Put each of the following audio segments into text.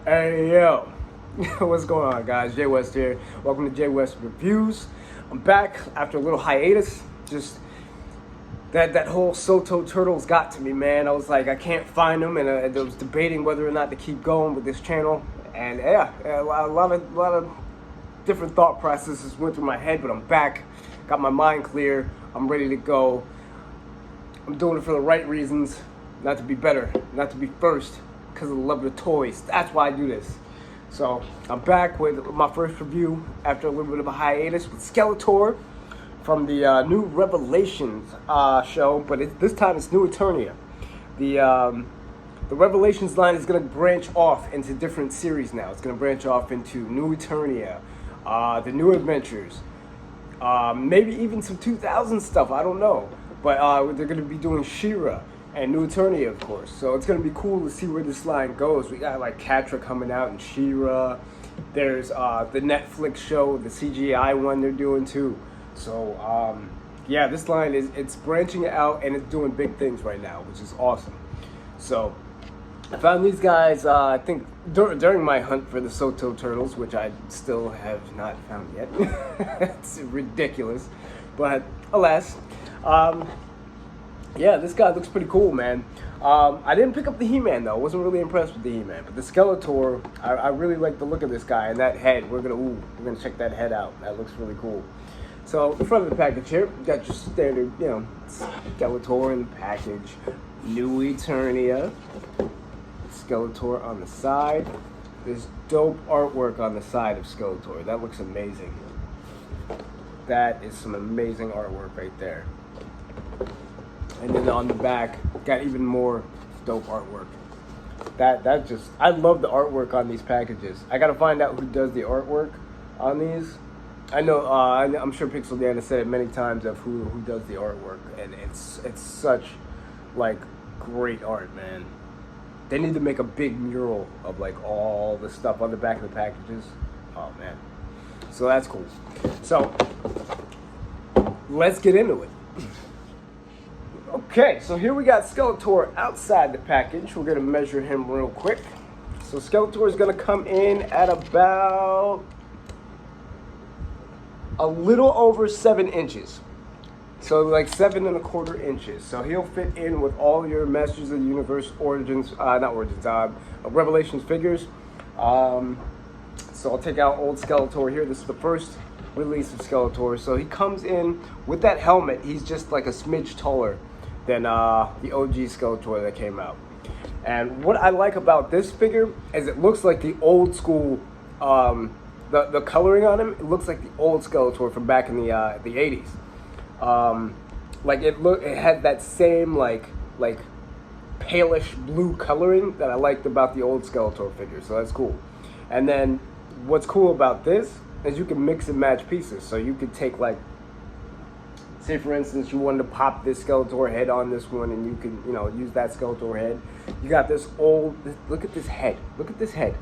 Hey yo, what's going on, guys? Jay West here. Welcome to Jay West Reviews. I'm back after a little hiatus. Just that whole Soto Turtles got to me, man. I was like, I can't find them, and I was debating whether or not to keep going with this channel. And yeah, a lot of different thought processes went through my head, but I'm back. Got my mind clear. I'm ready to go. I'm doing it for the right reasons, not to be better, not to be first. Because of the love of the toys. That's why I do this. So I'm back with my first review after a little bit of a hiatus with Skeletor from the new Revelations show, but this time it's New Eternia. The Revelations line is going to branch off into different series now. It's going to branch off into New Eternia, the New Adventures, maybe even some 2000 stuff. I don't know, but they're going to be doing She-Ra and New Eternia, of course. So it's going to be cool to see where this line goes. We got like Catra coming out and She-Ra. There's the Netflix show, the CGI one they're doing too. So yeah, this line it's branching out and it's doing big things right now, which is awesome. So I found these guys, I think during my hunt for the Soto Turtles, which I still have not found yet. It's ridiculous, but alas. Yeah, this guy looks pretty cool, man. I didn't pick up the He-Man, though. I wasn't really impressed with the He-Man. But the Skeletor, I really like the look of this guy. And that head, we're gonna check that head out. That looks really cool. So, in front of the package here, you got your standard, Skeletor in the package. New Eternia. Skeletor on the side. There's dope artwork on the side of Skeletor. That looks amazing. That is some amazing artwork right there. And then on the back, got even more dope artwork. I love the artwork on these packages. I gotta find out who does the artwork on these. I know, I'm sure Pixel Dan has said it many times of who does the artwork, and it's such like great art, man. They need to make a big mural of like all the stuff on the back of the packages. Oh man, so that's cool. So let's get into it. Okay, so here we got Skeletor outside the package. We're going to measure him real quick. So Skeletor is going to come in at about a little over 7 inches. So like 7¼ inches. So he'll fit in with all your Masters of the Universe Revelations figures. So I'll take out old Skeletor here. This is the first release of Skeletor. So he comes in with that helmet. He's just like a smidge taller than the OG Skeletor that came out. And what I like about this figure is it looks like the old school, the coloring on him, it looks like the old Skeletor from back in the 80s. Like it had that same like palish blue coloring that I liked about the old Skeletor figure, so that's cool. And then what's cool about this is you can mix and match pieces. So you could take like, say for instance, you wanted to pop this Skeletor head on this one, and you can, use that Skeletor head. You got this look at this head. Look at this head.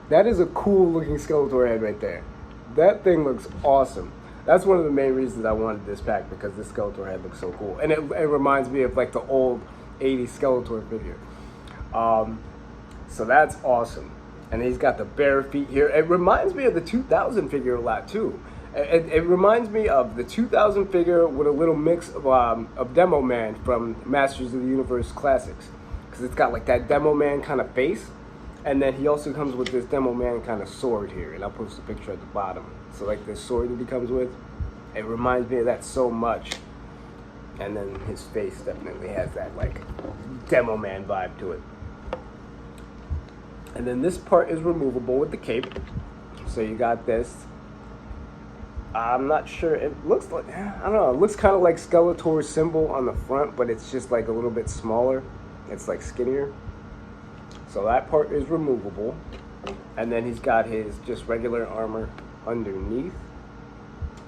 That is a cool looking Skeletor head right there. That thing looks awesome. That's one of the main reasons I wanted this pack, because this Skeletor head looks so cool. And it reminds me of like the old 80s Skeletor figure. So that's awesome. And he's got the bare feet here. It reminds me of the 2000 figure a lot too. It reminds me of the 2000 figure with a little mix of Demo Man from Masters of the Universe Classics. Because it's got like that Demo Man kind of face. And then he also comes with this Demo Man kind of sword here. And I'll post a picture at the bottom. So like this sword that he comes with, it reminds me of that so much. And then his face definitely has that like Demo Man vibe to it. And then this part is removable with the cape. So you got this. I'm not sure. It looks like, I don't know. It looks kind of like Skeletor's symbol on the front, but it's just like a little bit smaller. It's like skinnier. So that part is removable. And then he's got his just regular armor underneath.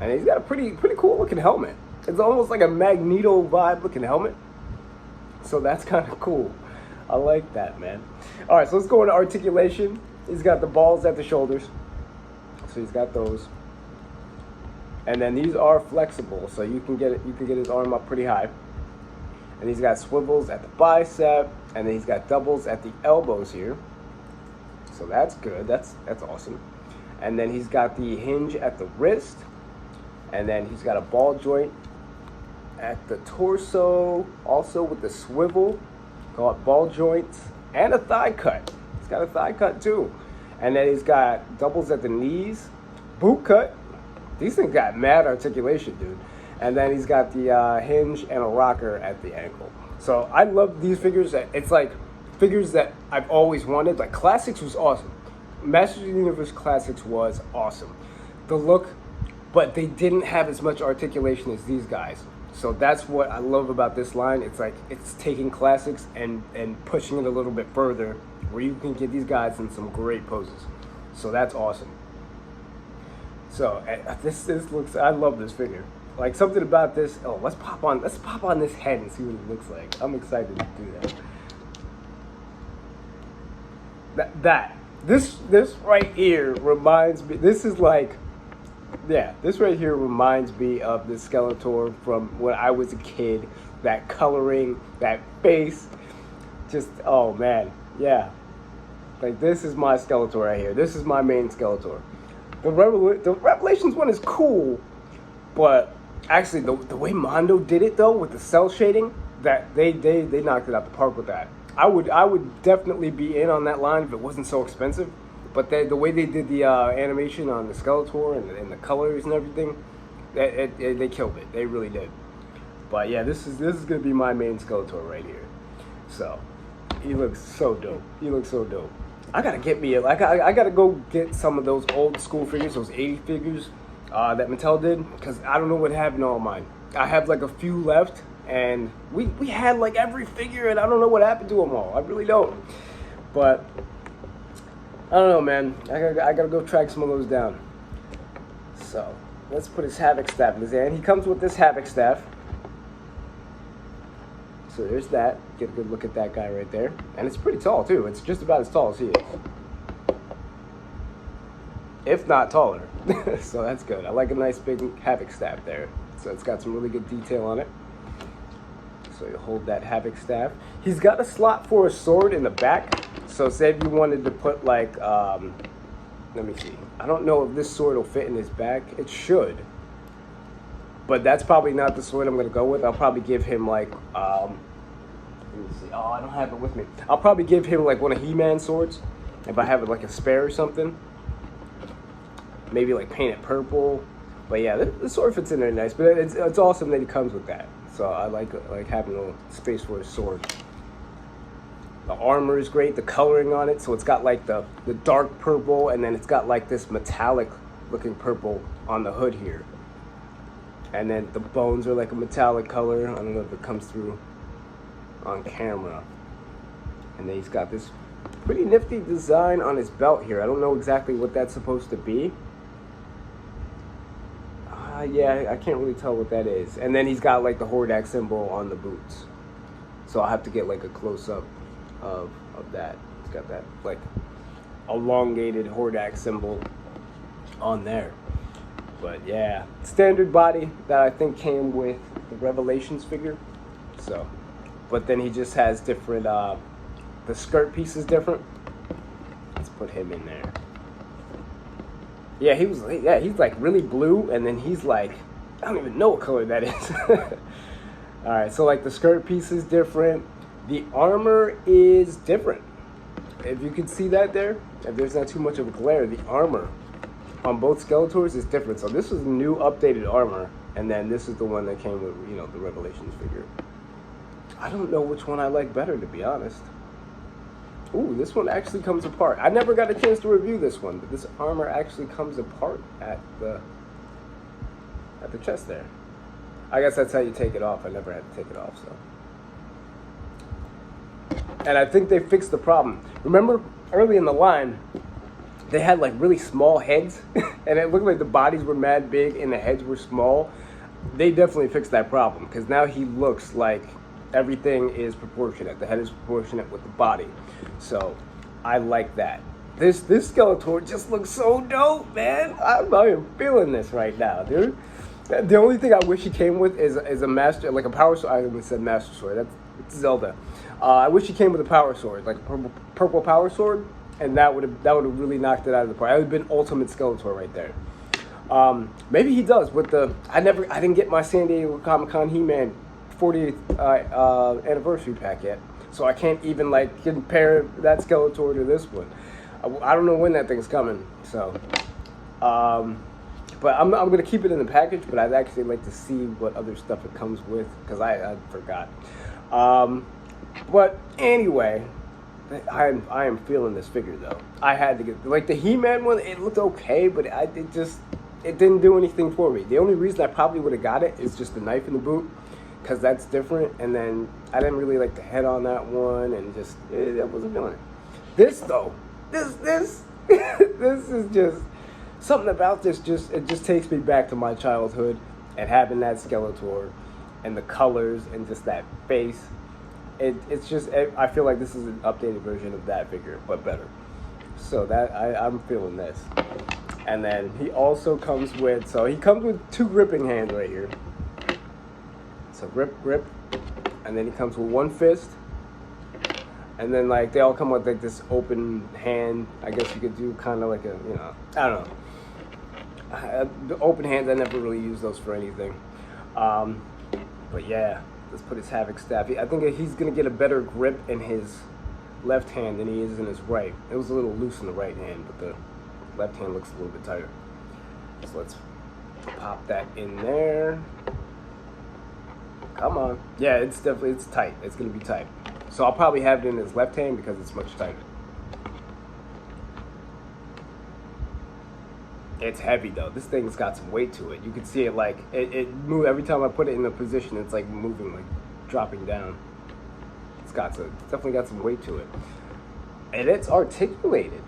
And he's got a pretty cool looking helmet. It's almost like a Magneto vibe looking helmet. So that's kind of cool. I like that, man. All right, so let's go into articulation. He's got the balls at the shoulders. So he's got those. And then these are flexible, so you can get his arm up pretty high. And he's got swivels at the bicep, and then he's got doubles at the elbows here. So that's good. That's awesome. And then he's got the hinge at the wrist. And then he's got a ball joint at the torso, also with the swivel, called ball joints, and a thigh cut. He's got a thigh cut too. And then he's got doubles at the knees, boot cut. These things got mad articulation, dude. And then he's got the hinge and a rocker at the ankle. So I love these figures. It's like figures that I've always wanted. Like Classics was awesome. Masters of the Universe Classics was awesome. The look, but they didn't have as much articulation as these guys. So that's what I love about this line. It's like it's taking Classics and pushing it a little bit further, where you can get these guys in some great poses. So that's awesome. So this looks. I love this figure. Like something about this. Oh, let's pop on this head and see what it looks like. I'm excited to do that. This right here reminds me. This is like, yeah. This right here reminds me of the Skeletor from when I was a kid. That coloring, that face, just oh man, yeah. Like this is my Skeletor right here. This is my main Skeletor. The Revelations one is cool, but actually the way Mondo did it though with the cell shading, that they knocked it out the park with that. I would definitely be in on that line if it wasn't so expensive. But the way they did the animation on the Skeletor and the colors and everything, they killed it. They really did. But yeah, this is gonna be my main Skeletor right here. So he looks so dope. He looks so dope. I gotta get me I gotta go get some of those old school figures, those 80 figures that Mattel did, because I don't know what happened to all mine. I have like a few left, and we had like every figure, and I don't know what happened to them all. I really don't. But I don't know, man. I gotta go track some of those down. So let's put his Havoc Staff in his hand. He comes with this Havoc Staff. So there's that. Get a good look at that guy right there. And it's pretty tall too. It's just about as tall as he is, if not taller. So that's good. I like a nice big Havoc Staff there. So it's got some really good detail on it. So you hold that Havoc Staff. He's got a slot for a sword in the back. So say if you wanted to put like, let me see. I don't know if this sword will fit in his back. It should. But that's probably not the sword I'm going to go with. I'll probably give him like, let me see. Oh, I don't have it with me. I'll probably give him like one of He-Man's swords. If I have it like a spare or something. Maybe like paint it purple. But yeah, the sword fits in there nice. But it's awesome that he comes with that. So I like having a little space for his sword. The armor is great. The coloring on it. So it's got like the dark purple. And then it's got like this metallic looking purple on the hood here. And then the bones are like a metallic color. I don't know if it comes through on camera. And then he's got this pretty nifty design on his belt here. I don't know exactly what that's supposed to be. Yeah, I can't really tell what that is. And then he's got like the Hordak symbol on the boots. So I'll have to get like a close-up of that. It's got that like elongated Hordak symbol on there. But yeah, standard body that I think came with the Revelations figure. So, but then he just has different, the skirt piece is different. Let's put him in there. Yeah, he's like really blue, and then he's like, I don't even know what color that is. All right, so like the skirt piece is different. The armor is different. If you can see that there, if there's not too much of a glare, the armor on both Skeletors is different. So this is new updated armor, and then this is the one that came with, you know, the Revelations figure. I don't know which one I like better, to be honest. Ooh, this one actually comes apart. I never got a chance to review this one, but this armor actually comes apart at the chest there. I guess that's how you take it off. I never had to take it off, so. And I think they fixed the problem. Remember, early in the line, they had like really small heads, and it looked like the bodies were mad big and the heads were small. They definitely fixed that problem, because now he looks like everything is proportionate. The head is proportionate with the body. So I like that. This Skeletor just looks so dope, man. I'm not even feeling this right now, dude. The only thing I wish he came with is a master, like a power sword. I almost said master sword. It's Zelda. I wish he came with a power sword, like a purple power sword. and that would have really knocked it out of the park. That would have been Ultimate Skeletor right there. Maybe he does with the. I didn't get my San Diego Comic-Con He-Man 40th anniversary pack yet, so I can't even like compare that Skeletor to this one. I don't know when that thing's coming, so. But I'm gonna keep it in the package, but I'd actually like to see what other stuff it comes with, because I forgot. But anyway, I am feeling this figure though. I had to get, like, the He-Man one. It looked okay, but it didn't do anything for me. The only reason I probably would have got it is just the knife in the boot, because that's different. And then I didn't really like the head on that one, and just I wasn't feeling it. This though, this this is just. Something about this just takes me back to my childhood, and having that Skeletor and the colors and just that face. It's just, I feel like this is an updated version of that figure, but better. So that I'm feeling this. And then he also comes with, two gripping hands right here. So grip, and then he comes with one fist. And then like they all come with like this open hand. I guess you could do kind of like a, I don't know. The open hands, I never really use those for anything. But yeah, let's put his Havoc Staff. I think he's going to get a better grip in his left hand than he is in his right. It was a little loose in the right hand, but the left hand looks a little bit tighter. So let's pop that in there. Come on. Yeah, it's tight. It's going to be tight. So I'll probably have it in his left hand because it's much tighter. It's heavy though. This thing's got some weight to it. You can see it like it move every time I put it in a position. It's like moving, like dropping down. It's definitely got some weight to it, and it's articulated.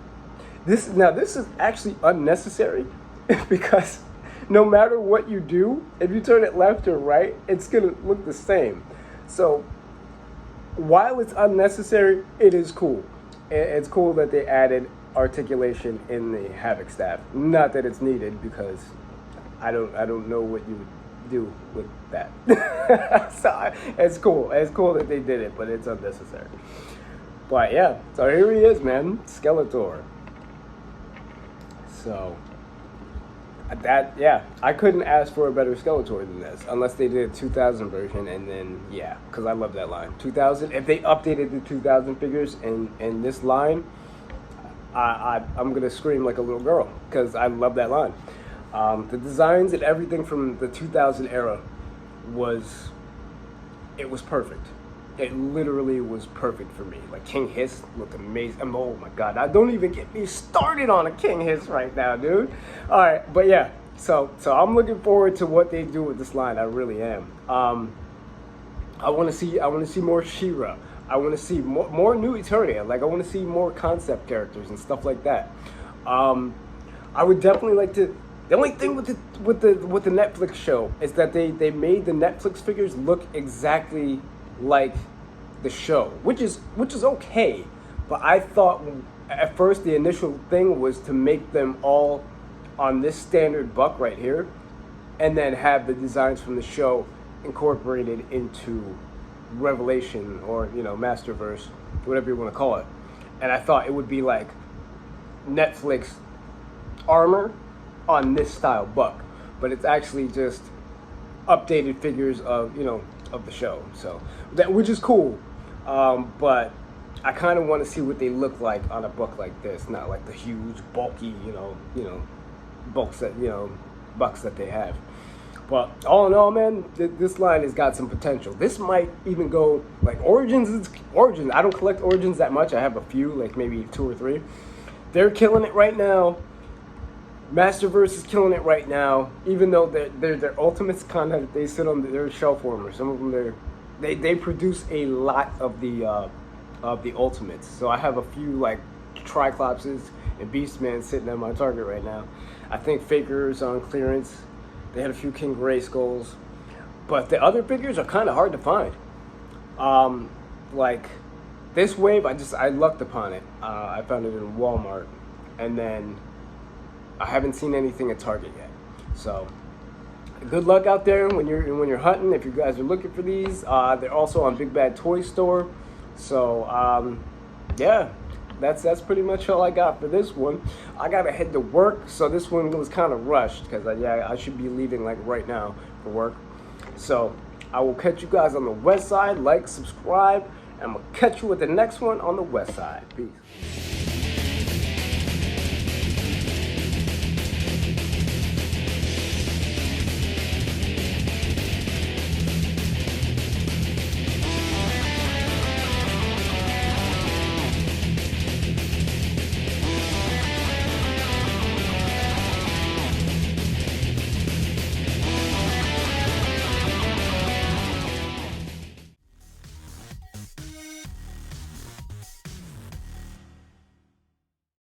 This is actually unnecessary because no matter what you do, if you turn it left or right, it's gonna look the same. So while it's unnecessary, it is cool. It's cool that they added articulation in the Havoc Staff. Not that it's needed, because I don't know what you would do with that. So it's cool. It's cool that they did it, but it's unnecessary. But yeah, so here he is, man, Skeletor. So I couldn't ask for a better Skeletor than this, unless they did a 2000 version, and then because I love that line. 2000. If they updated the 2000 figures in this line, I'm gonna scream like a little girl, because I love that line. The designs and everything from the 2000 era was perfect. It literally was perfect for me. Like King Hiss looked amazing. Oh my god, don't even get me started on a King Hiss right now, dude. All right, but yeah, so I'm looking forward to what they do with this line. I really am. I want to see more She-Ra. I want to see more new Eternia. Like I want to see more concept characters and stuff like that. I would definitely like to. The only thing with the Netflix show is that they made the Netflix figures look exactly like the show, which is okay. But I thought at first the initial thing was to make them all on this standard buck right here, and then have the designs from the show incorporated into Revelation or Masterverse, whatever you want to call it. And I thought it would be like Netflix armor on this style buck, but it's actually just updated figures of the show. So which is cool, but I kind of want to see what they look like on a buck like this, not like the huge bulky bucks that they have. But all in all, man, this line has got some potential. This might even go like Origins. I don't collect Origins that much. I have a few, like maybe 2 or 3. They're killing it right now. Masterverse is killing it right now. Even though their Ultimates kind of, they sit on their shelf warmer. Some of them they produce a lot of the Ultimates. So I have a few like Triclopses and Beastman sitting at my Target right now. I think Faker's on clearance. They had a few King Gray Skulls, but the other figures are kind of hard to find. Like this wave, I lucked upon it. I found it in Walmart, and then I haven't seen anything at Target yet. So good luck out there when you're hunting. If you guys are looking for these, they're also on Big Bad Toy Store. So yeah, that's pretty much all I got for this one. I gotta head to work, so this one was kind of rushed because I should be leaving like right now for work. So I will catch you guys on the west side. Like, subscribe, and I'm gonna catch you with the next one on the west side. Peace.